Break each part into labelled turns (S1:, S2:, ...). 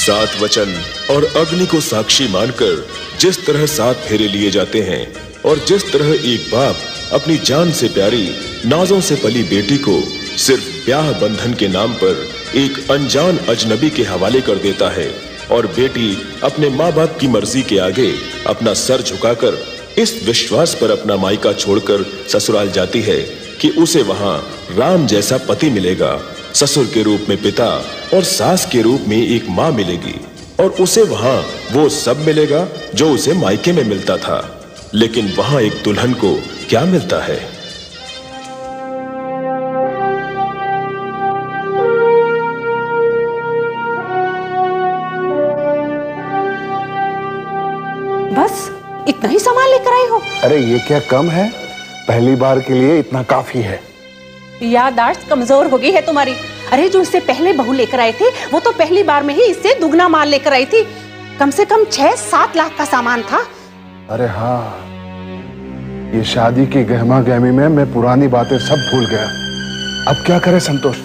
S1: सात वचन और अग्नि को साक्षी मानकर जिस तरह 7 फेरे लिए जाते हैं और जिस तरह एक बाप अपनी जान से प्यारी नाजों से पली बेटी को सिर्फ ब्याह बंधन के नाम पर एक अनजान अजनबी के हवाले कर देता है और बेटी अपने माँ बाप की मर्जी के आगे अपना सर झुकाकर इस विश्वास पर अपना मायका छोड़कर ससुराल जाती है कि उसे वहां राम जैसा पति मिलेगा, ससुर के रूप में पिता और सास के रूप में एक माँ मिलेगी और उसे वहां वो सब मिलेगा जो उसे मायके में मिलता था। लेकिन वहां एक दुल्हन को क्या मिलता है?
S2: बस इतना ही सामान लेकर आई हो?
S3: अरे ये क्या कम है? पहली बार के लिए इतना काफी है।
S2: याददाश्त कमजोर हो गई है तुम्हारी। अरे जो इससे पहले बहू लेकर आए थे वो तो पहली बार में ही इससे दुगना माल लेकर आई थी। कम से कम 6-7 लाख का सामान था।
S3: अरे हाँ, ये शादी की गहमा गहमी में मैं पुरानी बातें सब भूल गया। अब क्या करे संतोष?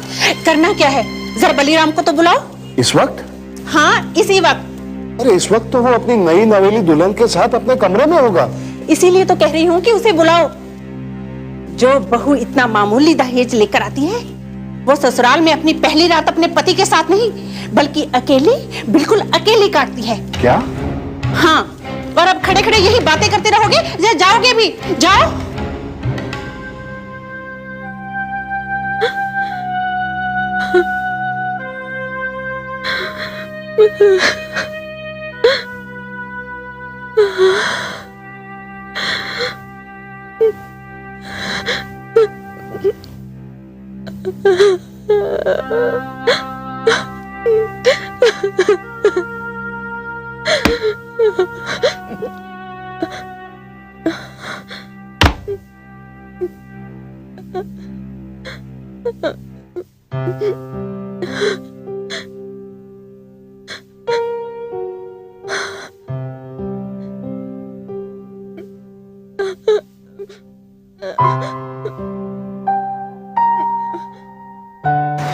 S2: करना क्या है? जरा बलीराम को तो बुलाओ।
S3: इस वक्त?
S2: हाँ, इसी वक्त।
S3: अरे इस वक्त तो वो अपनी नई नवेली दुल्हन के साथ अपने कमरे में होगा।
S2: इसीलिए तो कह रही हूँ कि उसे बुलाओ। जो बहू इतना मामूली दहेज लेकर आती है वो ससुराल में अपनी पहली रात अपने पति के साथ नहीं बल्कि अकेली, बिल्कुल अकेली काटती है।
S3: क्या?
S2: हाँ, और अब खड़े खड़े यही बातें करते रहोगे या जाओगे भी? जाओ।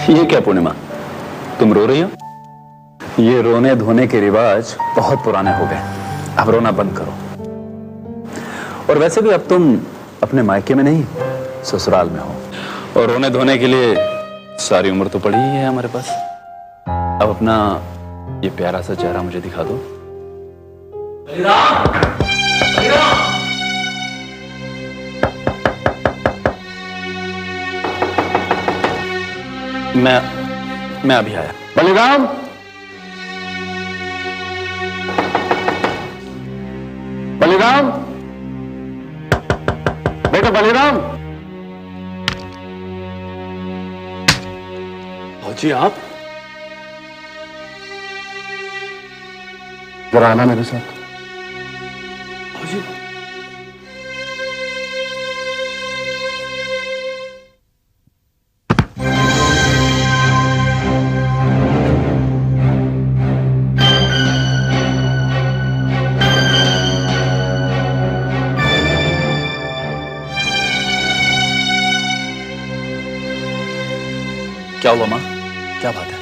S4: ये क्या पूर्णिमा, तुम रो रही हो? ये रोने धोने के रिवाज बहुत पुराने हो गए, अब रोना बंद करो। और वैसे भी अब तुम अपने मायके में नहीं, ससुराल में हो, और रोने धोने के लिए सारी उम्र तो पड़ी ही है हमारे पास। अब अपना ये प्यारा सा चेहरा मुझे दिखा दो। बलिराम! बलिराम! मैं अभी आया।
S3: बलिराम! बलिराम! बेटा बलिराम!
S4: जी आप
S3: जरा आना मेरे साथ।
S4: जी क्या हुआ माँ, क्या बात है?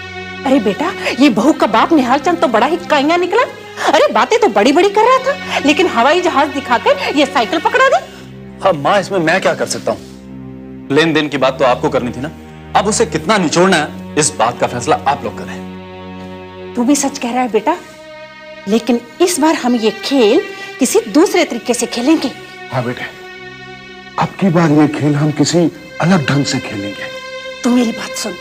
S2: अरे बेटा, ये बहू का बाप निहाल चंद तो बड़ा ही काइंगा निकला। अरे बातें तो बड़ी बड़ी कर रहा था लेकिन हवाई जहाज दिखाकर ये साइकिल पकड़ा दी।
S4: हाँ माँ, इसमें मैं क्या कर सकता हूँ? लेन देन की बात तो आपको करनी थी ना। अब उसे कितना निचोड़ना है इस बात का फैसला आप लोग करें।
S2: तू भी सच कह रहा है बेटा, लेकिन इस बार हम ये खेल किसी दूसरे तरीके से खेलेंगे।
S3: हाँ बेटे, अब की बार ये खेल हम किसी अलग ढंग से खेलेंगे।
S2: तू मेरी बात सुन।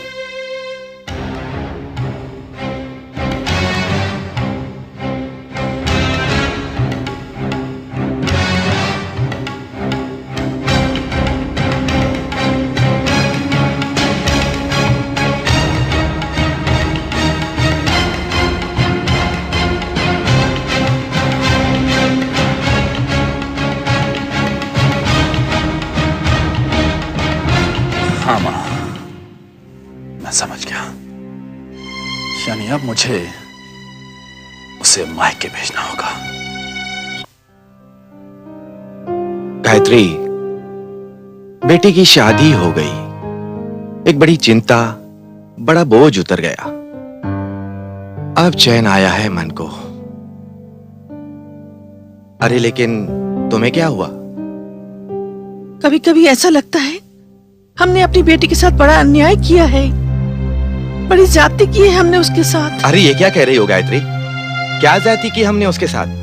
S4: हाँ माँ, मैं समझ गया। यानी अब मुझे उसे मायके भेजना होगा।
S5: गायत्री, बेटी की शादी हो गई। एक बड़ी चिंता, बड़ा बोझ उतर गया। अब चैन आया है मन को। अरे लेकिन तुम्हें क्या हुआ?
S6: कभी कभी ऐसा लगता है हमने अपनी बेटी के साथ बड़ा अन्याय किया है, बड़ी ज्यादती की है हमने उसके साथ।
S5: अरे ये क्या कह रही हो गायत्री? क्या ज्यादती की हमने उसके साथ?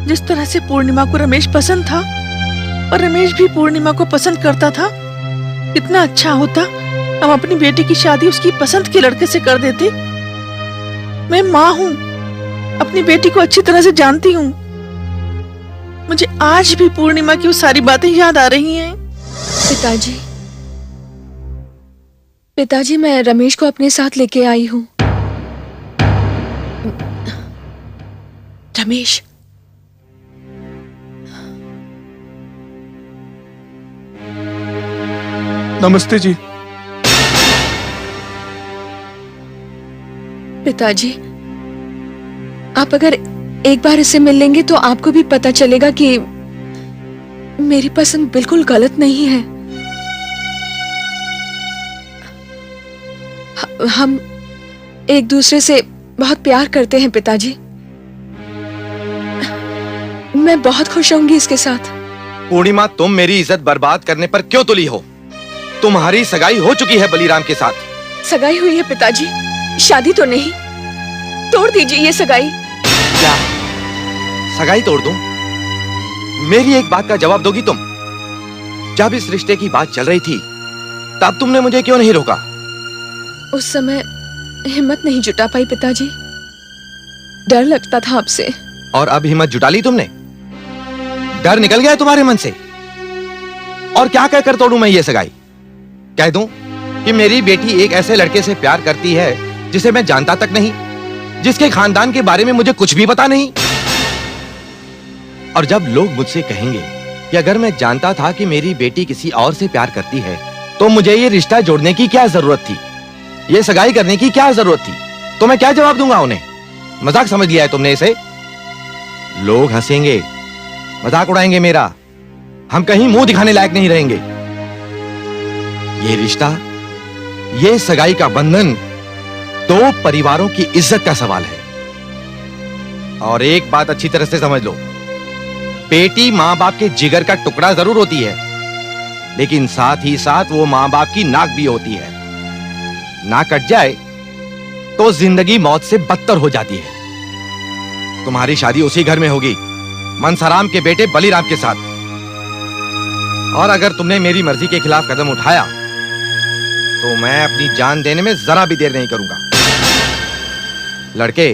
S6: जिस तरह से पूर्णिमा को रमेश पसंद था और रमेश भी पूर्णिमा को पसंद करता था, कितना अच्छा होता हम अपनी बेटी की शादी उसकी पसंद के लड़के से कर देते। मैं माँ हूँ, अपनी बेटी को अच्छी तरह से जानती हूँ। मुझे आज भी पूर्णिमा की वो सारी बातें याद आ रही हैं।
S7: पिताजी, पिताजी, मैं रमेश को अपने साथ लेके आई हूँ। रमेश,
S3: नमस्ते जी।
S7: पिताजी, आप अगर एक बार इससे मिल लेंगे तो आपको भी पता चलेगा कि मेरी पसंद बिल्कुल गलत नहीं है। हम एक दूसरे से बहुत प्यार करते हैं पिताजी। मैं बहुत खुश होंगी इसके साथ।
S5: पूर्णिमा, तुम मेरी इज्जत बर्बाद करने पर क्यों तुली हो? तुम्हारी सगाई हो चुकी है बलीराम के साथ।
S7: सगाई हुई है पिताजी, शादी तो नहीं। तोड़ दीजिए ये सगाई।
S5: क्या सगाई तोड़ दूं? मेरी एक बात का जवाब दोगी तुम? जब इस रिश्ते की बात चल रही थी तब तुमने मुझे क्यों नहीं रोका?
S7: उस समय हिम्मत नहीं जुटा पाई पिताजी, डर लगता था आपसे।
S5: और अब हिम्मत जुटा ली तुमने? डर निकल गया तुम्हारे मन से? और क्या कहकर तोड़ूं मैं ये सगाई? कह दूं कि मेरी बेटी एक ऐसे लड़के से प्यार करती है जिसे मैं जानता तक नहीं, जिसके खानदान के बारे में मुझे कुछ भी पता नहीं। और जब लोग मुझसे कहेंगे कि अगर मैं जानता था कि मेरी बेटी किसी और से प्यार करती है तो मुझे ये रिश्ता जोड़ने की क्या जरूरत थी, ये सगाई करने की क्या जरूरत थी, तो मैं क्या जवाब दूंगा उन्हें? मजाक समझ लिया है तुमने इसे? लोग हंसेंगे, मजाक उड़ाएंगे मेरा, हम कहीं मुंह दिखाने लायक नहीं रहेंगे। ये रिश्ता, ये सगाई का बंधन दो परिवारों की इज्जत का सवाल है। और एक बात अच्छी तरह से समझ लो, बेटी मां बाप के जिगर का टुकड़ा जरूर होती है, लेकिन साथ ही साथ वो मां बाप की नाक भी होती है। नाक कट जाए तो जिंदगी मौत से बदतर हो जाती है। तुम्हारी शादी उसी घर में होगी, मनसाराम के बेटे बलीराम के साथ। और अगर तुमने मेरी मर्जी के खिलाफ कदम उठाया तो मैं अपनी जान देने में जरा भी देर नहीं करूंगा। लड़के,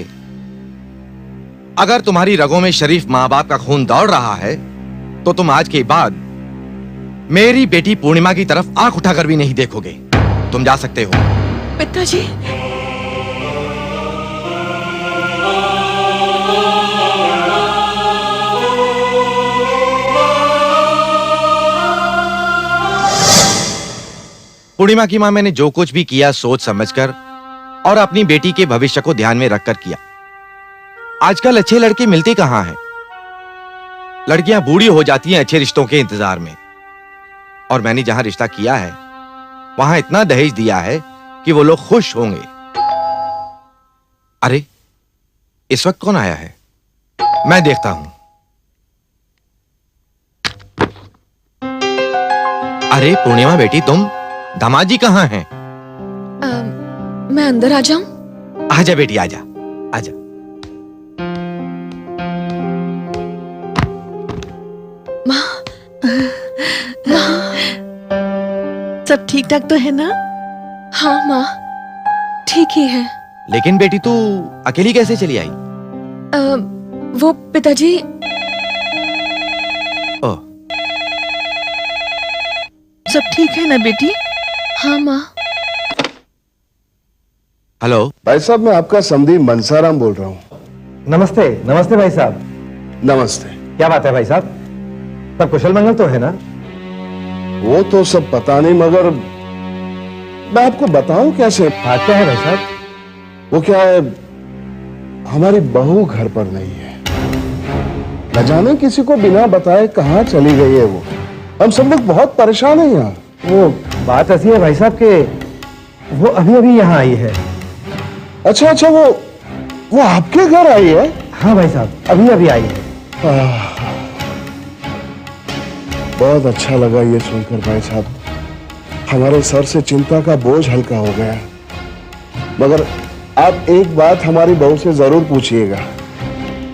S5: अगर तुम्हारी रगों में शरीफ मां बाप का खून दौड़ रहा है तो तुम आज के बाद मेरी बेटी पूर्णिमा की तरफ आंख उठाकर भी नहीं देखोगे। तुम जा सकते हो।
S7: पिताजी,
S5: पूर्णिमा की मां, मैंने जो कुछ भी किया सोच समझकर और अपनी बेटी के भविष्य को ध्यान में रखकर किया। आजकल अच्छे लड़के मिलते कहां हैं? लड़कियां बूढ़ी हो जाती हैं अच्छे रिश्तों के इंतजार में। और मैंने जहां रिश्ता किया है वहां इतना दहेज दिया है कि वो लोग खुश होंगे। अरे, इस वक्त कौन आया है? मैं देखता हूं। अरे पूर्णिमा बेटी, तुम? दामाद जी कहां हैं?
S7: मैं अंदर आ जाऊं?
S5: आजा बेटी, आजा आजा।
S7: माँ,
S6: सब ठीक ठाक तो है ना?
S7: हाँ माँ, ठीक ही है।
S5: लेकिन बेटी, तू अकेली कैसे चली आई?
S7: वो पिताजी,
S5: ओह,
S6: सब ठीक है ना बेटी?
S7: हाँ माँ।
S5: हेलो
S3: भाई साहब, मैं आपका समधी मनसाराम बोल रहा हूँ।
S8: नमस्ते। नमस्ते भाई साहब।
S3: नमस्ते।
S8: क्या बात है भाई साहब, सब कुशल मंगल तो है ना?
S3: वो तो सब पता नहीं, मगर मैं आपको बताऊं कैसे?
S8: हाँ, क्या है भाई साहब?
S3: वो क्या है, हमारी बहू घर पर नहीं है। न जाने किसी को बिना बताए कहाँ चली गई है वो। हम सब लोग बहुत परेशान हैं यहाँ।
S8: वो बात ऐसी है भाई साहब कि वो अभी अभी यहाँ आई है।
S3: अच्छा, वो वो आपके घर आई है?
S8: हाँ भाई साहब, अभी अभी आई है।
S3: बहुत अच्छा लगा ये सुनकर भाई साहब। हमारे सर से चिंता का बोझ हल्का हो गया। मगर आप एक बात हमारी बहू से जरूर पूछिएगा।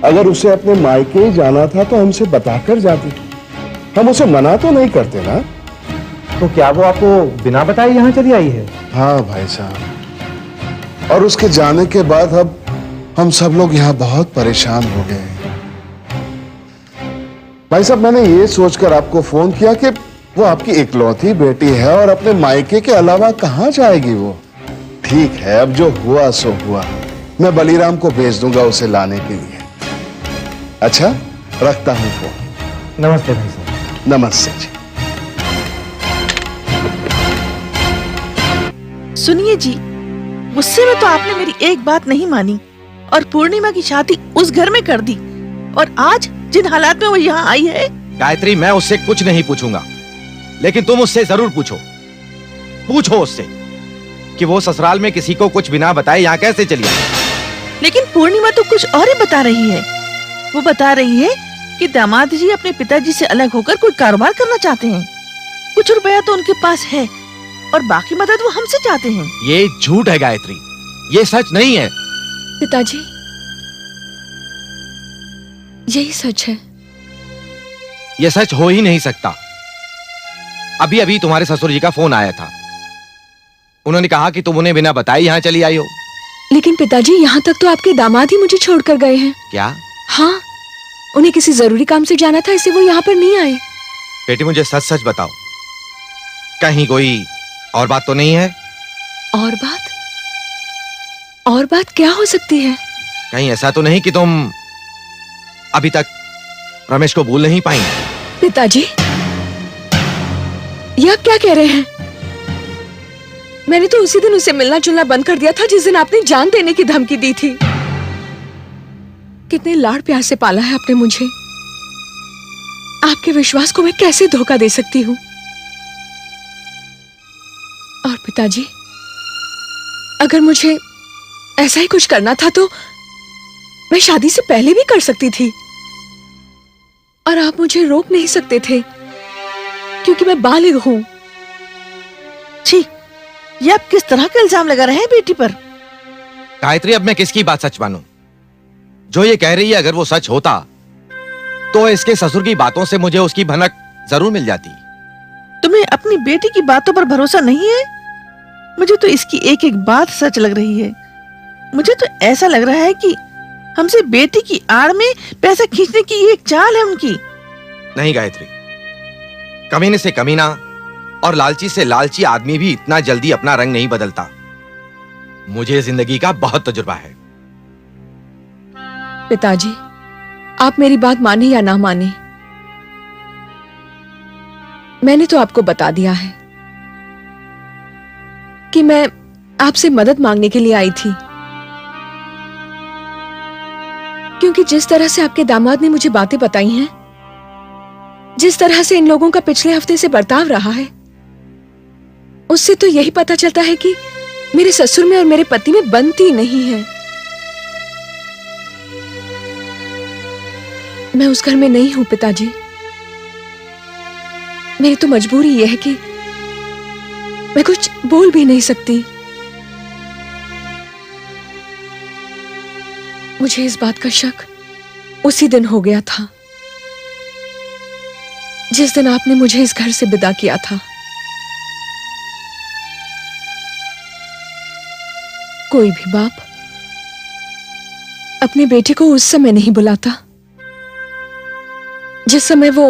S3: अगर उसे अपने मायके ही जाना था तो हमसे बताकर जाती। हम उसे मना तो नहीं करते ना।
S8: तो क्या वो आपको बिना बताए यहाँ चली आई है?
S3: हाँ भाई साहब, और उसके जाने के बाद अब हम सब लोग यहाँ बहुत परेशान हो गए हैं। भाई साहब, मैंने ये सोचकर आपको फोन किया कि वो आपकी इकलौती बेटी है और अपने मायके के अलावा कहाँ जाएगी वो। ठीक है, अब जो हुआ सो हुआ। मैं बलीराम को भेज दूंगा उसे लाने के लिए। अच्छा, रखता हूं फोन।
S8: नमस्ते भाई साहब।
S3: नमस्ते जी।
S6: सुनिए जी, गुस्से में तो आपने मेरी एक बात नहीं मानी और पूर्णिमा की शादी उस घर में कर दी, और आज जिन हालात में वो यहाँ आई है।
S5: गायत्री, मैं उससे कुछ नहीं पूछूंगा, लेकिन तुम उससे जरूर पूछो। पूछो उससे कि वो ससुराल में किसी को कुछ बिना बताए यहाँ कैसे चली आई।
S6: लेकिन पूर्णिमा तो कुछ और ही बता रही है। वो बता रही है कि दामाद जी अपने पिताजी से अलग होकर कोई कारोबार करना चाहते हैं। कुछ रुपया तो उनके पास है और बाकी मदद वो हमसे चाहते हैं।
S5: ये झूठ है गायत्री, ये सच नहीं है।
S7: पिताजी, यही सच है।
S5: ये सच हो ही नहीं सकता। अभी अभी तुम्हारे ससुर जी का फोन आया था। उन्होंने कहा कि तुम उन्हें बिना बताए यहाँ चली आई हो।
S7: लेकिन पिताजी, यहाँ तक तो आपके दामाद ही मुझे छोड़कर गए हैं।
S5: क्या?
S7: हाँ, उन्हें किसी जरूरी काम से जाना था, इसलिए वो यहाँ पर नहीं आए।
S5: बेटी, मुझे सच सच बताओ, कहीं कोई और बात तो नहीं है?
S7: और बात? और बात क्या हो सकती है?
S5: कहीं ऐसा तो नहीं कि तुम अभी तक रमेश को भूल नहीं पाई?
S7: पिताजी, ये आप क्या कह रहे हैं? मैंने तो उसी दिन उसे मिलना जुलना बंद कर दिया था जिस दिन आपने जान देने की धमकी दी थी। कितने लाड़ प्यार से पाला है आपने मुझे। आपके विश्वास को मैं कैसे धोखा दे सकती हूँ? और पिताजी, अगर मुझे ऐसा ही कुछ करना था तो मैं शादी से पहले भी कर सकती थी, और आप मुझे रोक नहीं सकते थे क्योंकि मैं बालिग हूं।
S6: छी, ये आप किस तरह का इल्जाम लगा रहे हैं बेटी पर?
S5: गायत्री, अब मैं किसकी बात सच मानूं? जो ये कह रही है अगर वो सच होता तो इसके ससुर की बातों से मुझे उसकी भनक जरूर मिल जाती।
S6: तुम्हें अपनी बेटी की बातों पर भरोसा नहीं है? मुझे तो इसकी एक एक बात सच लग रही है। मुझे तो ऐसा लग रहा है कि हमसे बेटी की आड़ में पैसा खींचने की ये एक चाल है उनकी।
S5: नहीं गायत्री, कमीने से कमीना और लालची से लालची आदमी भी इतना जल्दी अपना रंग नहीं बदलता। मुझे जिंदगी का बहुत तजुर्बा है।
S7: पिताजी, आप मेरी बात माने या ना माने, मैंने तो आपको बता दिया है कि मैं आपसे मदद मांगने के लिए आई थी, क्योंकि जिस तरह से आपके दामाद ने मुझे बातें बताई हैं, जिस तरह से इन लोगों का पिछले हफ्ते से बर्ताव रहा है, उससे तो यही पता चलता है कि मेरे ससुर में और मेरे पति में बनती नहीं है। मैं उस घर में नहीं हूं पिताजी। मेरी तो मजबूरी यह है कि मैं कुछ बोल भी नहीं सकती। मुझे इस बात का शक उसी दिन हो गया था जिस दिन आपने मुझे इस घर से विदा किया था। कोई भी बाप अपने बेटे को उस समय नहीं बुलाता जिस समय वो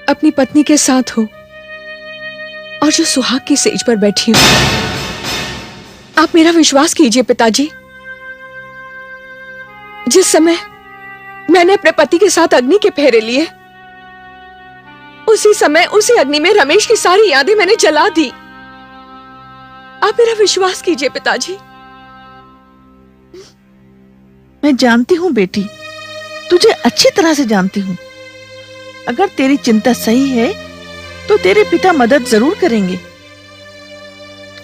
S7: अपनी पत्नी के साथ हो और जो सुहाग की सेज पर बैठी हो। आप मेरा विश्वास कीजिए पिताजी, जिस समय मैंने अपने पति के साथ अग्नि के फेरे लिए, उसी समय उसी अग्नि में रमेश की सारी यादें मैंने जला दी। आप मेरा विश्वास कीजिए पिताजी।
S6: मैं जानती हूँ बेटी, तुझे अच्छी तरह से जानती हूँ। अगर तेरी चिंता सही है तो तेरे पिता मदद जरूर करेंगे।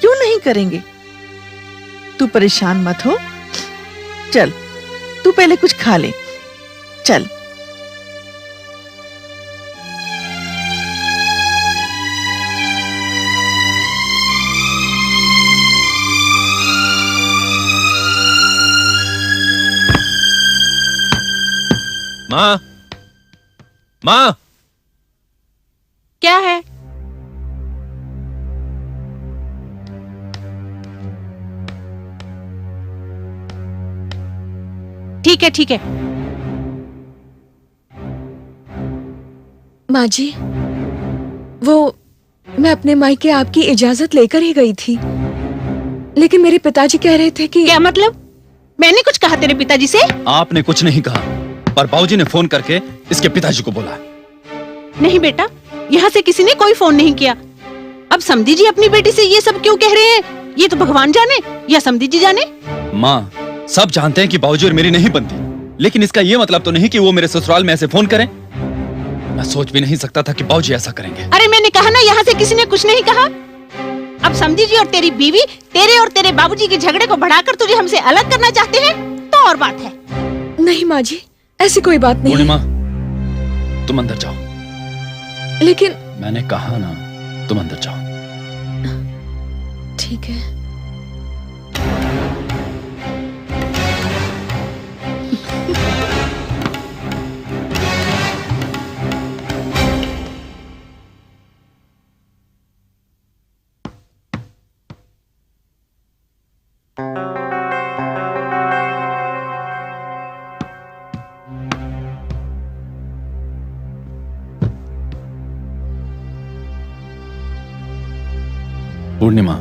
S6: क्यों नहीं करेंगे? तू परेशान मत हो। चल, तू पहले कुछ खा ले। चल।
S9: माँ, माँ,
S2: क्या है? ठीक है, ठीक है।
S7: माँ जी, वो मैं अपने मायके आपकी इजाजत लेकर ही गई थी, लेकिन मेरे पिताजी कह रहे थे कि।
S2: क्या मतलब? मैंने कुछ कहा तेरे पिताजी से?
S4: आपने कुछ नहीं कहा, पर बाबूजी ने फोन करके इसके पिताजी को बोला।
S2: नहीं बेटा, यहाँ से किसी ने कोई फोन नहीं किया। अब समधी जी अपनी बेटी से ये सब क्यों कह रहे हैं, ये तो भगवान जाने या समधी जी जाने।
S4: माँ, सब जानते हैं कि बाबूजी और मेरी नहीं बनती, लेकिन इसका ये मतलब तो नहीं कि वो मेरे ससुराल में ऐसे फोन करें। मैं सोच भी नहीं सकता था कि बाबूजी ऐसा करेंगे।
S2: अरे मैंने कहा ना, यहाँ से किसी ने कुछ नहीं कहा। अब समधी जी और तेरी बीवी तेरे और तेरे बाबूजी के झगड़े को बढ़ाकर तुझे हमसे अलग करना चाहते हैं तो और बात है।
S7: नहीं माँ जी, ऐसी कोई बात नहीं।
S4: पूर्णिमा, तुम अंदर जाओ।
S7: लेकिन
S4: मैंने कहा ना, तुम अंदर जाओ।
S7: ठीक है।
S4: पूर्णिमा,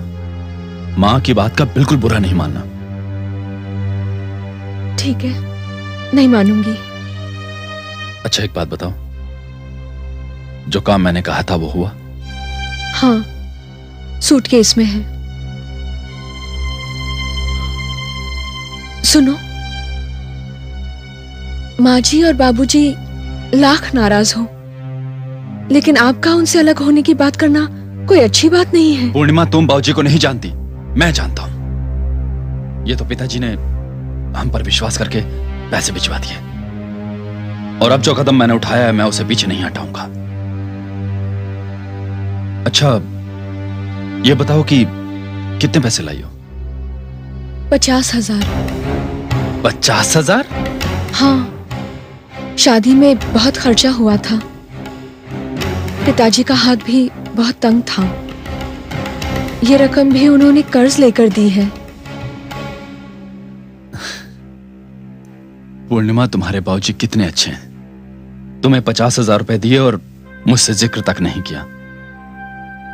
S4: माँ की बात का बिल्कुल बुरा नहीं मानना।
S7: ठीक है, नहीं मानूंगी।
S4: अच्छा एक बात बताओ, जो काम मैंने कहा था वो हुआ?
S7: हाँ, सूटकेस में है। सुनो, माँ जी और बाबूजी लाख नाराज हो, लेकिन आपका उनसे अलग होने की बात करना कोई अच्छी बात नहीं है।
S4: पूर्णिमा, तुम बाबूजी को नहीं जानती, मैं जानता हूं। ये तो पिताजी ने हम पर विश्वास करके पैसे भिजवा दिए, और अब जो कदम मैंने उठाया है मैं उसे पीछे नहीं हटाऊंगा। अच्छा ये बताओ कि कितने पैसे लाई हो?
S7: 50,000।
S4: 50,000?
S7: हाँ, शादी में बहुत खर्चा हुआ था। पिताजी का हाथ भी बहुत तंग था। ये रकम भी उन्होंने कर्ज लेकर दी है।
S4: पूर्णिमा, तुम्हारे बाबूजी कितने अच्छे हैं। तुम्हें 50,000 रुपए दिए और मुझसे जिक्र तक नहीं किया।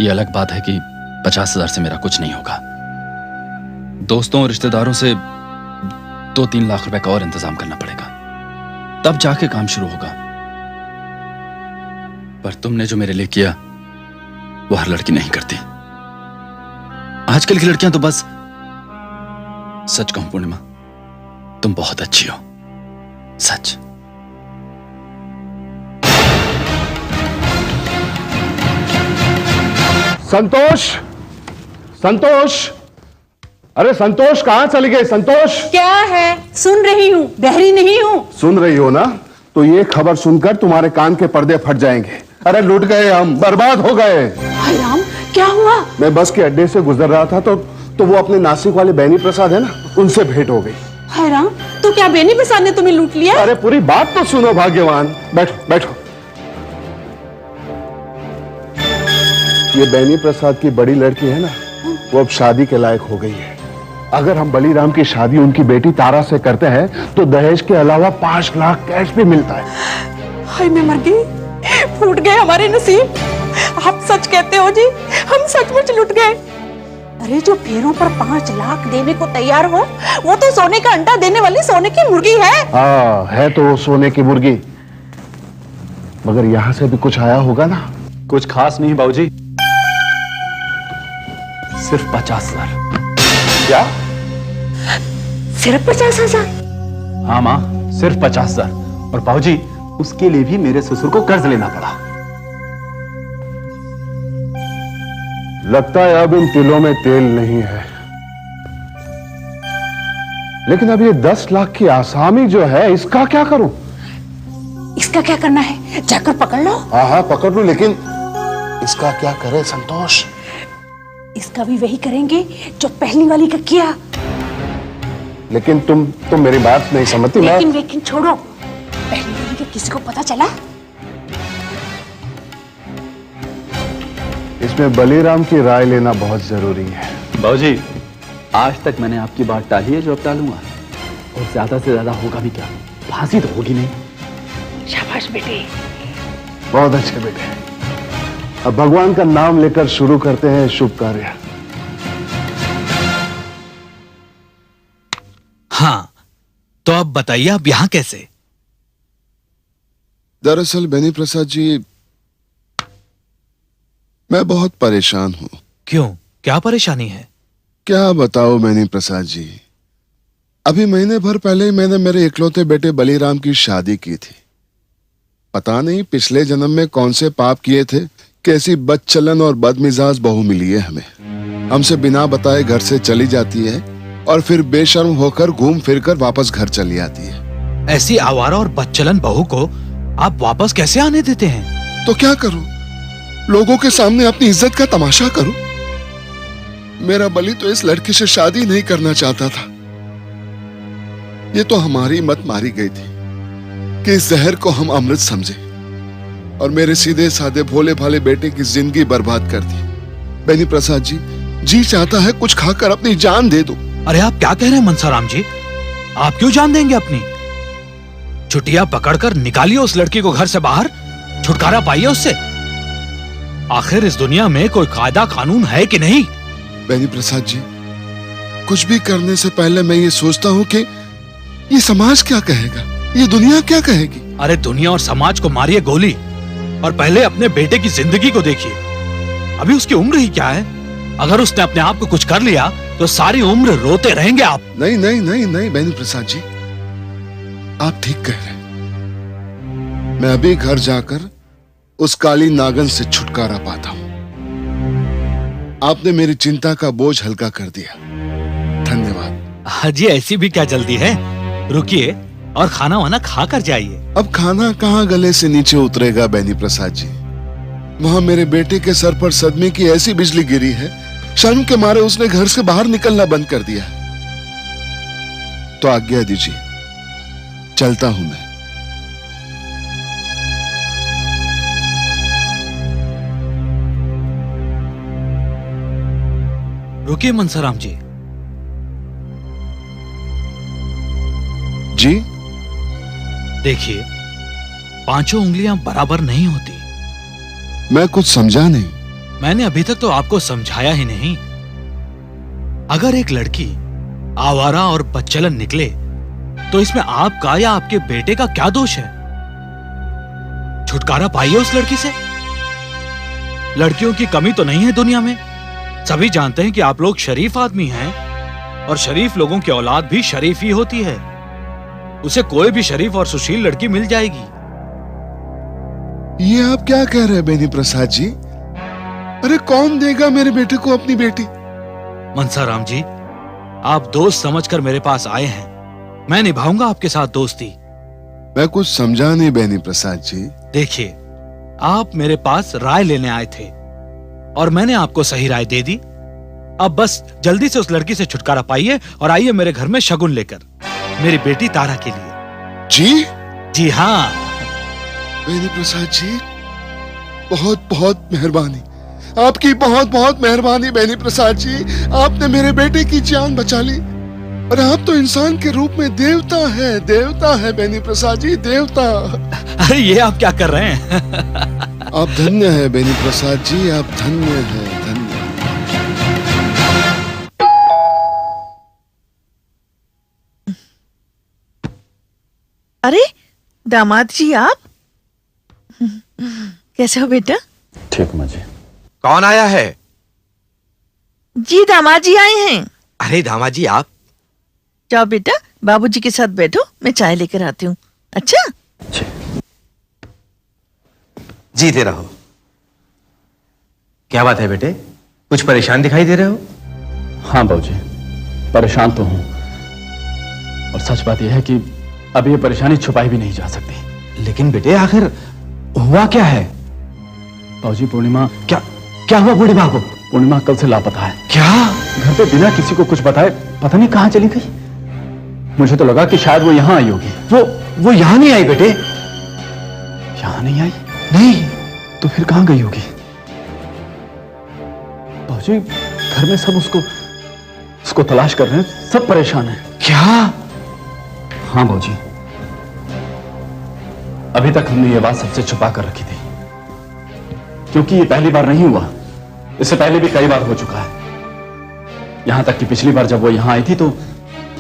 S4: ये अलग बात है कि 50,000 से मेरा कुछ नहीं होगा। दोस्तों और रिश्तेदारों से 2-3 लाख रुपए का और इंतजाम करना पड़ेगा, तब जाके काम शुरू होगा। पर तुमने जो मेरे लिए किया वो हर लड़की नहीं करती। आजकल की लड़कियां तो बस, सच कहूं पूर्णिमा, तुम बहुत अच्छी हो, सच।
S3: संतोष, संतोष, अरे संतोष, कहां चली गई संतोष?
S2: क्या है? सुन रही हूँ, बहरी नहीं हूँ।
S3: सुन रही हो ना, तो ये खबर सुनकर तुम्हारे कान के पर्दे फट जाएंगे। अरे लुट गए हम, बर्बाद हो गए।
S2: हाय राम, क्या हुआ?
S3: मैं बस के अड्डे से गुजर रहा था तो वो अपने नासिक वाले बेनी प्रसाद है ना, उनसे भेंट हो गई।
S2: हाय राम, तो क्या बेनी प्रसाद ने तुम्हें लूट लिया?
S3: अरे पूरी बात तो सुनो भाग्यवान। बैठो बैठो। ये बेनी प्रसाद की बड़ी लड़की है ना, वो अब शादी के लायक हो गई है। अगर हम बलीराम की शादी उनकी बेटी तारा से करते हैं तो दहेज के अलावा 5 लाख कैश भी मिलता है।
S2: हाय मैं मर गई, फूट गए हमारे नसीब। आप सच कहते हो जी, हम सचमुच लुट गए। अरे जो फेरों पर 5 लाख देने को तैयार हो, वो तो सोने का अंडा देने वाली सोने की मुर्गी है।
S3: हाँ, है तो वो सोने की मुर्गी, मगर यहां से भी कुछ आया होगा ना?
S4: कुछ खास नहीं बाबूजी, सिर्फ 50,000।
S3: क्या?
S2: सिर्फ 50,000?
S4: हाँ माँ, सिर्फ 50,000। और बाबूजी, उसके लिए भी मेरे ससुर को कर्ज लेना पड़ा।
S3: लगता है अब इन तिलों में तेल नहीं है। लेकिन अब ये 10 लाख की आसामी जो है, इसका क्या करूं?
S2: इसका क्या करना है? जाकर पकड़ लो।
S3: हाँ पकड़ लो, लेकिन इसका क्या करे संतोष?
S2: इसका भी वही करेंगे जो पहली वाली का किया।
S3: लेकिन तुम मेरी बात नहीं समझती।
S2: लेकिन छोड़ो, पहली वाली का किसी को पता चला?
S3: इसमें बलीराम की राय लेना बहुत जरूरी है।
S4: बाबूजी, आज तक मैंने आपकी बात टाली है, जो अब टालूंगा। और ज्यादा से ज्यादा होगा भी क्या, फांसी तो होगी नहीं।
S2: शाबाश बेटे।
S3: बहुत अच्छे बेटे। अब भगवान का नाम लेकर शुरू करते हैं शुभ कार्य।
S9: हाँ, तो अब बताइए आप यहाँ कैसे?
S3: दरअसल बेनी प्रसाद जी, मैं बहुत परेशान हूं।
S9: क्यों, क्या परेशानी है?
S3: क्या बताओ बेनी प्रसाद जी, अभी महीने भर पहले ही मैंने मेरे इकलौते बेटे बलीराम की शादी की थी। पता नहीं पिछले जन्म में कौन से पाप किए थे, कैसी बदचलन और बदमिजाज बहू मिली है हमें। हमसे बिना बताए घर से चली जाती है और फिर बेशर्म होकर घूम फिरकर वापस घर चली आती है।
S9: ऐसी आवारा और बदचलन बहू को आप वापस कैसे आने देते हैं?
S3: तो क्या करूं, लोगों के सामने अपनी इज्जत का तमाशा करूं? मेरा बली तो इस लड़के से शादी नहीं करना चाहता था। ये तो हमारी मत मारी गई थी कि इस जहर को हम अमृत समझे और मेरे सीधे साधे भोले भाले बेटे की जिंदगी बर्बाद कर दी। बेनी प्रसाद जी चाहता है कुछ खाकर अपनी जान दे दो।
S9: अरे आप क्या कह रहे हैं मनसाराम जी? आप क्यों जान देंगे अपनी? छुट्टियां पकड़कर निकालिए उस लड़की को घर से बाहर, छुटकारा पाइए उससे। आखिर इस दुनिया में कोई कायदा कानून है कि नहीं?
S3: बेनी प्रसाद जी, कुछ भी करने से पहले मैं ये सोचता हूँ कि ये समाज क्या कहेगा, ये दुनिया क्या कहेगी।
S9: अरे दुनिया और समाज को मारिए गोली और पहले अपने बेटे की जिंदगी को देखिए। अभी उसकी उम्र ही क्या है? अगर उसने अपने आप को कुछ कर लिया तो सारी उम्र रोते रहेंगे आप।
S3: नहीं नहीं नहीं नहीं बेनी प्रसाद जी, आप ठीक कह रहे हैं। मैं अभी घर जाकर उस काली नागन से छुटकारा पाता हूं। आपने मेरी चिंता का बोझ हल्का कर दिया, धन्यवाद।
S9: हाजी, ऐसी भी क्या जल्दी है? रुकिए और खाना वाना खा कर जाइए।
S3: अब खाना कहाँ गले से नीचे उतरेगा बेनी प्रसाद जी। वहां मेरे बेटे के सर पर सदमे की ऐसी बिजली गिरी है, शर्म के मारे उसने घर से बाहर निकलना बंद कर दिया। तो आज्ञा दीजिए, चलता हूं मैं।
S9: रुकिए मनसाराम जी।
S3: जी
S9: देखिए, पांचों उंगलियां बराबर नहीं होती।
S3: मैं कुछ समझा नहीं।
S9: मैंने अभी तक तो आपको समझाया ही नहीं। अगर एक लड़की आवारा और बदचलन निकले तो इसमें आपका या आपके बेटे का क्या दोष है? छुटकारा पाइए उस लड़की से। लड़कियों की कमी तो नहीं है दुनिया में। सभी जानते हैं कि आप लोग शरीफ आदमी हैं और शरीफ लोगों की औलाद भी शरीफ ही होती है। उसे कोई भी शरीफ और सुशील लड़की मिल जाएगी।
S3: ये आप क्या कह रहे हैं बेनी प्रसाद जी? अरे कौन देगा मेरे बेटे को अपनी बेटी?
S9: मनसाराम जी, आप दोस्त समझकर मेरे पास आए हैं, मैं निभाऊंगा आपके साथ दोस्ती।
S3: मैं कुछ समझा नहीं बेनी प्रसाद जी।
S9: देखिए, आप मेरे पास राय लेने आए थे और मैंने आपको सही राय दे दी। अब बस जल्दी से उस लड़की से छुटकारा पाइए और आइए मेरे घर में शगुन लेकर, मेरी बेटी तारा के लिए।
S3: जी
S9: हाँ।
S3: बेनी प्रसाद जी, बहुत बहुत मेहरबानी, आपकी बहुत बहुत मेहरबानी बेनी प्रसाद जी। आपने मेरे बेटे की जान बचा ली और आप तो इंसान के रूप में देवता है बेनी प्रसाद जी, देवता।
S9: अरे ये आप क्या कर रहे हैं?
S3: आप धन्य है बेनी प्रसाद जी, आप धन्य है, धन्य।
S6: अरे दामाद जी, आप कैसे हो बेटा?
S4: ठीक मुझे।
S5: कौन आया है?
S6: जी दामाद जी आए हैं।
S5: अरे दामाद जी आप
S6: जाओ बेटा, बाबूजी के साथ बैठो, मैं चाय लेकर आती हूँ। अच्छा?
S5: जीते रहो। क्या बात है बेटे, कुछ परेशान दिखाई दे रहे हो?
S4: हाँ बाबूजी, परेशान तो हूं, और सच बात यह है कि अब ये परेशानी छुपाई भी नहीं जा सकती।
S5: लेकिन बेटे आखिर हुआ क्या है?
S4: बाबूजी पूर्णिमा
S5: क्या हुआ पूर्णिमा को?
S4: पूर्णिमा कल से लापता है।
S5: क्या?
S4: घर पे बिना किसी को कुछ बताए पता नहीं कहां चली गई। मुझे तो लगा कि शायद वो यहां आई होगी।
S5: वो यहां नहीं आई बेटे।
S4: यहां नहीं आई?
S5: नहीं।
S4: तो फिर कहां गई होगी? बाबूजी घर में सब उसको तलाश कर रहे हैं, सब परेशान हैं।
S5: क्या?
S4: हाँ बाबूजी, अभी तक हमने ये बात सबसे छुपा कर रखी थी, क्योंकि ये पहली बार नहीं हुआ, इससे पहले भी कई बार हो चुका है। यहां तक कि पिछली बार जब वो यहां आई थी तो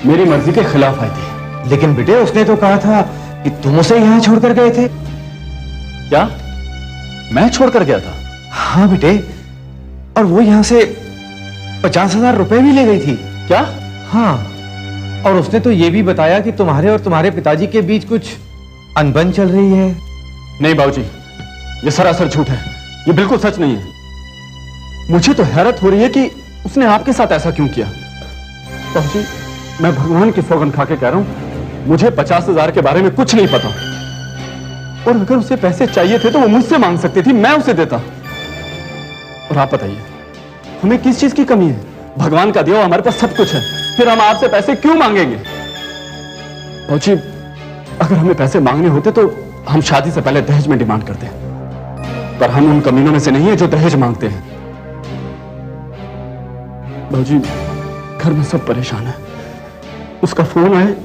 S4: मेरी मर्जी के खिलाफ आई थी।
S5: लेकिन बेटे उसने तो कहा था कि तुम उसे यहां छोड़कर गए थे।
S4: क्या मैं छोड़कर गया था?
S5: हाँ बेटे, और वो यहां से 50,000 रुपए भी ले गई थी।
S4: क्या?
S5: हाँ, और उसने तो ये भी बताया कि तुम्हारे और तुम्हारे पिताजी के बीच कुछ अनबन चल रही है।
S4: नहीं बाबूजी, ये सरासर झूठ है, ये बिल्कुल सच नहीं है। मुझे तो हैरत हो रही है कि उसने आपके साथ ऐसा क्यों किया। बाबूजी मैं भगवान की सौगंध खा के कह रहा हूं, मुझे 50,000 के बारे में कुछ नहीं पता, और अगर उसे पैसे चाहिए थे तो वो मुझसे मांग सकती थी, मैं उसे देता। और आप बताइए हमें किस चीज की कमी है? भगवान का दिया हमारे पास सब कुछ है, फिर हम आपसे पैसे क्यों मांगेंगे? बाबूजी अगर हमें पैसे मांगने होते तो हम शादी से पहले दहेज में डिमांड करते, पर हम उन कमीनों में से नहीं है जो दहेज मांगते हैं। बाबूजी घर में सब परेशान है, उसका फोन आए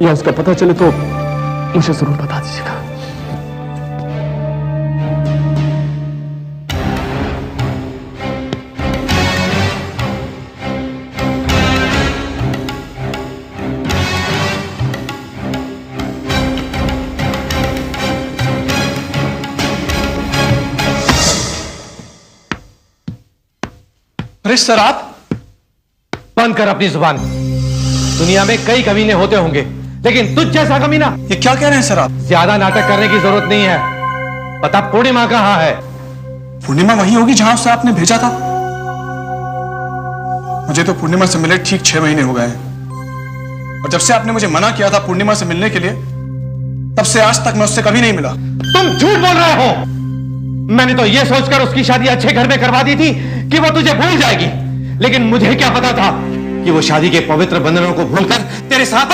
S4: या उसका पता चले तो मुझे जरूर बता दीजिएगा।
S5: अरे सर आप बंद कर अपनी जुबान। दुनिया में कई कमीने होते होंगे, लेकिन तुझ जैसा कमीना।
S10: ये क्या कह रहे हैं सर आप?
S5: ज्यादा नाटक करने की जरूरत नहीं है। पता पूर्णिमा कहां है?
S10: पूर्णिमा वही होगी जहां उससे आपने भेजा था। मुझे तो पूर्णिमा से मिले ठीक 6 महीने हो गए हैं, और जब से आपने मुझे मना किया था पूर्णिमा से मिलने के लिए, तब से आज तक मैं उससे कभी नहीं मिला।
S5: तुम झूठ बोल रहे हो। मैंने तो यह सोचकर उसकी शादी अच्छे घर में करवा दी थी कि वो तुझे भूल जाएगी, लेकिन मुझे क्या पता था कि वो शादी के पवित्र बंधनों को भूलकर तेरे साथ।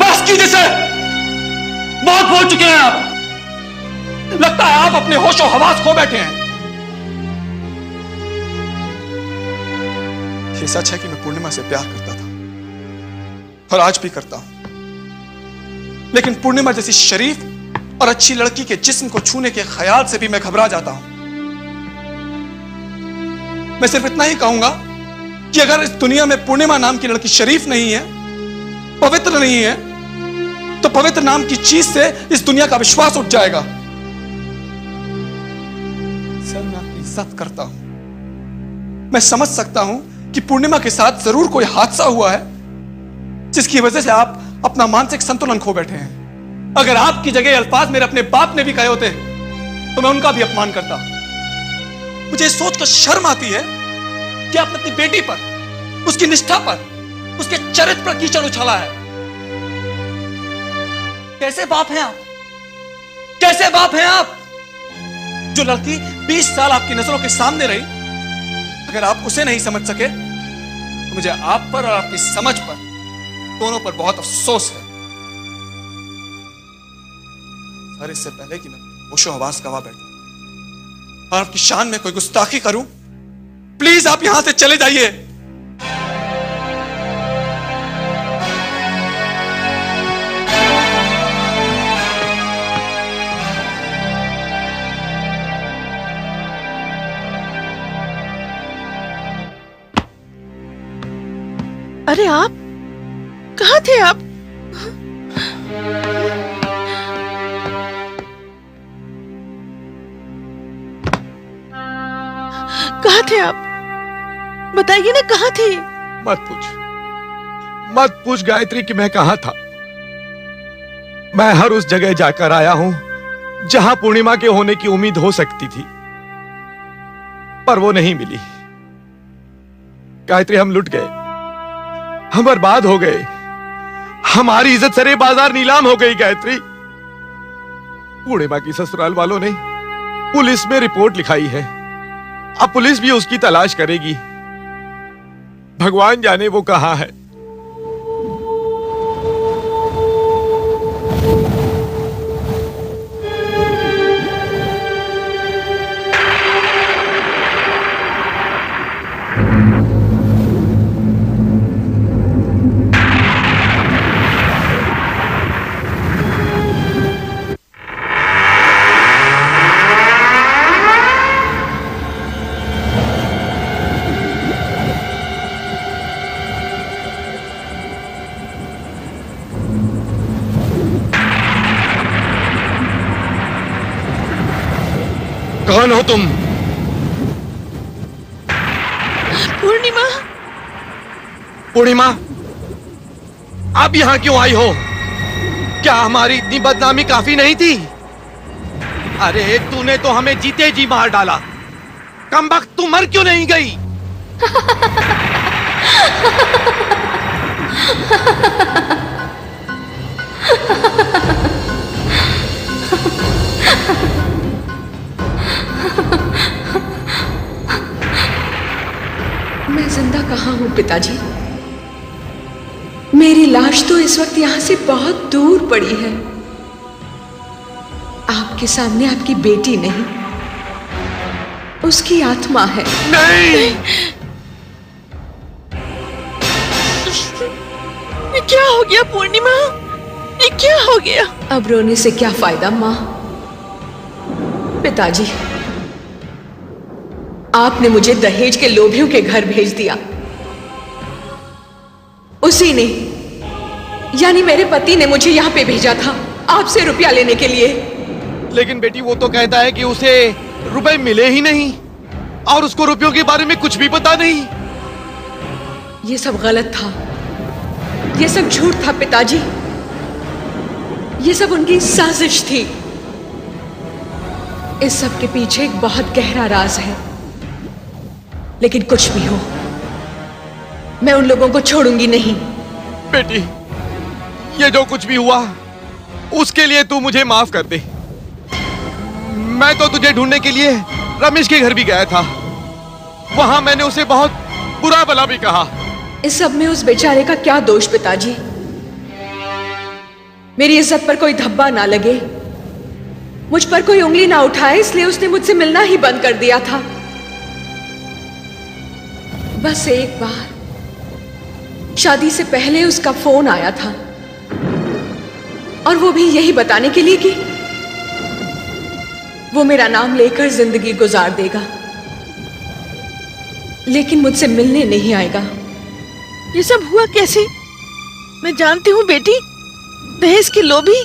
S10: बस कीजिए सर, बहुत बोल चुके हैं आप। लगता है आप अपने होशो हवास खो बैठे हैं। ये सच है कि मैं पूर्णिमा से प्यार करता था और आज भी करता हूं, लेकिन पूर्णिमा जैसी शरीफ और अच्छी लड़की के जिस्म को छूने के ख्याल से भी मैं घबरा जाता हूं। मैं सिर्फ इतना ही कहूंगा कि अगर इस दुनिया में पूर्णिमा नाम की लड़की शरीफ नहीं है, पवित्र नहीं है, तो पवित्र नाम की चीज से इस दुनिया का विश्वास उठ जाएगा। सर मैं आपकी इज्जत करता हूं। मैं समझ सकता हूं कि पूर्णिमा के साथ जरूर कोई हादसा हुआ है जिसकी वजह से आप अपना मानसिक संतुलन खो बैठे हैं। अगर आपकी जगह अल्फाज मेरे अपने बाप ने भी कहे होते तो मैं उनका भी अपमान करता। मुझे इस सोच कर शर्म आती है कि आपने अपनी बेटी पर, उसकी निष्ठा पर, उसके चरित्र पर कीचड़ उछाला है। कैसे बाप हैं आप? कैसे बाप हैं आप? जो लड़की 20 साल आपकी नजरों के सामने रही, अगर आप उसे नहीं समझ सके तो मुझे आप पर और आपकी समझ पर, दोनों पर बहुत अफसोस है। सर इससे पहले कि मैं होशो हवास गवा बैठूं और आपकी शान में कोई गुस्ताखी करूं, प्लीज आप यहां से चले जाइए।
S6: अरे आप कहाँ थे? आप कहाँ थे? आप बताइए ना, कहाँ थे?
S5: मत पूछ गायत्री कि मैं कहां था। मैं हर उस जगह जाकर आया हूं जहां पूर्णिमा के होने की उम्मीद हो सकती थी, पर वो नहीं मिली। गायत्री हम लुट गए, हम बर्बाद हो गए, हमारी इज्जत सरे बाजार नीलाम हो गई गायत्री। पूर्णिमा की ससुराल वालों ने पुलिस में रिपोर्ट लिखाई है। अब पुलिस भी उसकी तलाश करेगी। भगवान जाने वो कहां है। कौन हो तुम?
S6: पूर्णिमा।
S5: पूर्णिमा, आप यहां क्यों आई हो? क्या हमारी इतनी बदनामी काफी नहीं थी? अरे तूने तो हमें जीते जी मार डाला। कमबख्त, तू मर क्यों नहीं गई?
S7: मैं जिंदा कहाँ हूं पिताजी? मेरी लाश तो इस वक्त यहां से बहुत दूर पड़ी है। आपके सामने आपकी बेटी नहीं, उसकी आत्मा है।
S5: नहीं।
S6: ये क्या हो गया पूर्णिमा? ये क्या हो गया?
S7: अब रोने से क्या फायदा माँ? पिताजी, आपने मुझे दहेज के लोभियों के घर भेज दिया। उसी ने, यानी मेरे पति ने मुझे यहां पे भेजा था आपसे रुपया लेने के लिए।
S5: लेकिन बेटी, वो तो कहता है कि उसे रुपए मिले ही नहीं और उसको रुपयों के बारे में कुछ भी पता नहीं।
S7: ये सब गलत था, ये सब झूठ था पिताजी। ये सब उनकी साजिश थी। इस सब के पीछे एक बहुत गहरा राज है। लेकिन कुछ भी हो, मैं उन लोगों को छोड़ूंगी नहीं।
S5: बेटी, ये जो कुछ भी हुआ उसके लिए तू मुझे माफ कर दे। मैं तो तुझे ढूंढने के लिए रमेश के घर भी गया था। वहां मैंने उसे बहुत बुरा भला भी कहा।
S7: इस सब में उस बेचारे का क्या दोष पिताजी? मेरी इज्जत पर कोई धब्बा ना लगे, मुझ पर कोई उंगली ना उठाए, इसलिए उसने मुझसे मिलना ही बंद कर दिया था। बस एक बार शादी से पहले उसका फोन आया था, और वो भी यही बताने के लिए कि वो मेरा नाम लेकर जिंदगी गुजार देगा, लेकिन मुझसे मिलने नहीं आएगा।
S6: ये सब हुआ कैसे? मैं जानती हूँ बेटी, दहेज के लोभी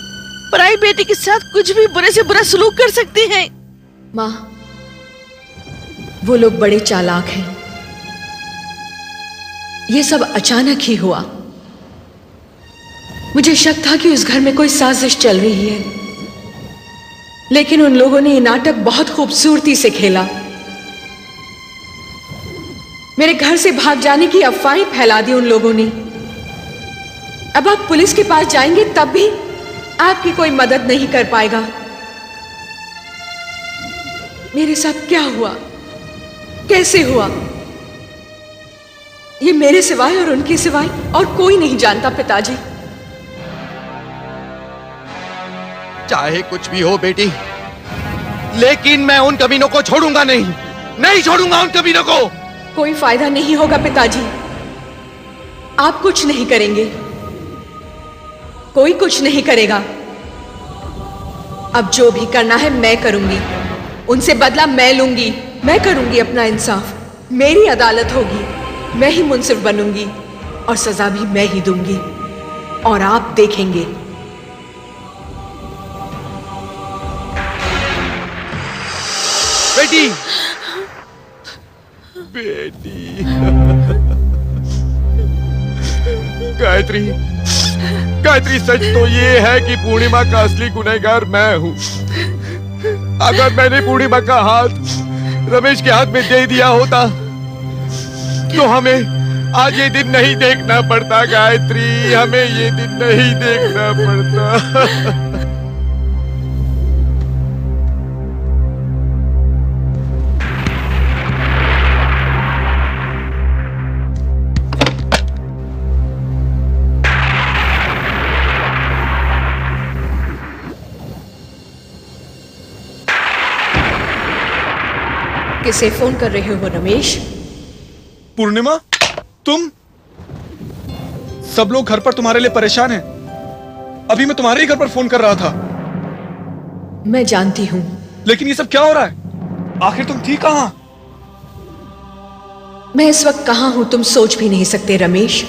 S6: पराई बेटी के साथ कुछ भी बुरे से बुरा सलूक कर सकते हैं।
S7: माँ, वो लोग बड़े चालाक हैं। ये सब अचानक ही हुआ। मुझे शक था कि उस घर में कोई साजिश चल रही है, लेकिन उन लोगों ने ये नाटक बहुत खूबसूरती से खेला। मेरे घर से भाग जाने की अफवाहें फैला दी उन लोगों ने। अब आप पुलिस के पास जाएंगे तब भी आपकी कोई मदद नहीं कर पाएगा। मेरे साथ क्या हुआ, कैसे हुआ, ये मेरे सिवाय और उनके सिवाय और कोई नहीं जानता पिताजी।
S5: चाहे कुछ भी हो बेटी, लेकिन मैं उन कमीनों को छोड़ूंगा नहीं, नहीं छोड़ूंगा उन कमीनों को।
S7: कोई फायदा नहीं होगा पिताजी, आप कुछ नहीं करेंगे, कोई कुछ नहीं करेगा। अब जो भी करना है मैं करूंगी, उनसे बदला मैं लूंगी, मैं करूंगी अपना इंसाफ। मेरी अदालत होगी, मैं ही मुंसिफ बनूंगी और सजा भी मैं ही दूंगी, और आप देखेंगे।
S5: बेटी, बेटी, गायत्री, गायत्री, सच तो ये है कि पूर्णिमा का असली गुनहगार मैं हूं। अगर मैंने पूर्णिमा का हाथ रमेश के हाथ में दे दिया होता तो हमें
S11: आज ये दिन नहीं देखना पड़ता गायत्री, हमें ये दिन नहीं देखना पड़ता।
S7: किसे फोन कर रहे हो रमेश?
S10: पूर्णिमा, तुम? सब लोग घर पर तुम्हारे लिए परेशान हैं। अभी मैं तुम्हारे ही घर पर फोन कर रहा था।
S7: मैं जानती हूं।
S10: लेकिन ये सब क्या हो रहा है? आखिर तुम थी कहां?
S7: मैं इस वक्त कहां हूं तुम सोच भी नहीं सकते रमेश।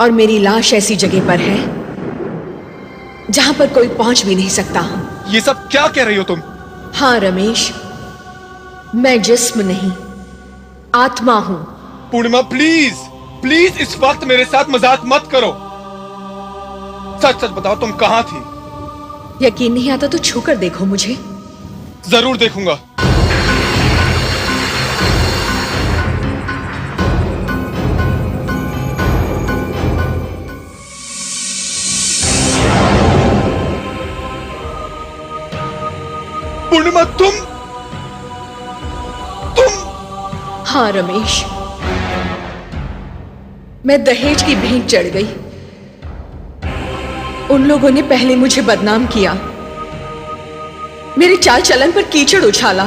S7: और मेरी लाश ऐसी जगह पर है जहां पर कोई पहुंच भी नहीं सकता।
S10: ये सब क्या कह रही हो तुम?
S7: हाँ रमेश, मैं जिस्म नहीं आत्मा हूं।
S10: पूर्णिमा प्लीज प्लीज इस वक्त मेरे साथ मजाक मत करो। सच सच बताओ तुम कहां थी?
S7: यकीन नहीं आता तो छूकर देखो मुझे।
S10: जरूर देखूंगा। पूर्णिमा तुम?
S7: हाँ रमेश, मैं दहेज की भेंट चढ़ गई। उन लोगों ने पहले मुझे बदनाम किया, मेरे चाल चलन पर कीचड़ उछाला,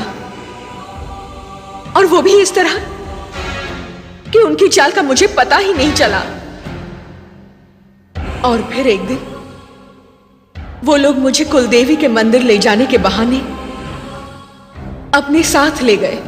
S7: और वो भी इस तरह कि उनकी चाल का मुझे पता ही नहीं चला। और फिर एक दिन वो लोग मुझे कुलदेवी के मंदिर ले जाने के बहाने अपने साथ ले गए।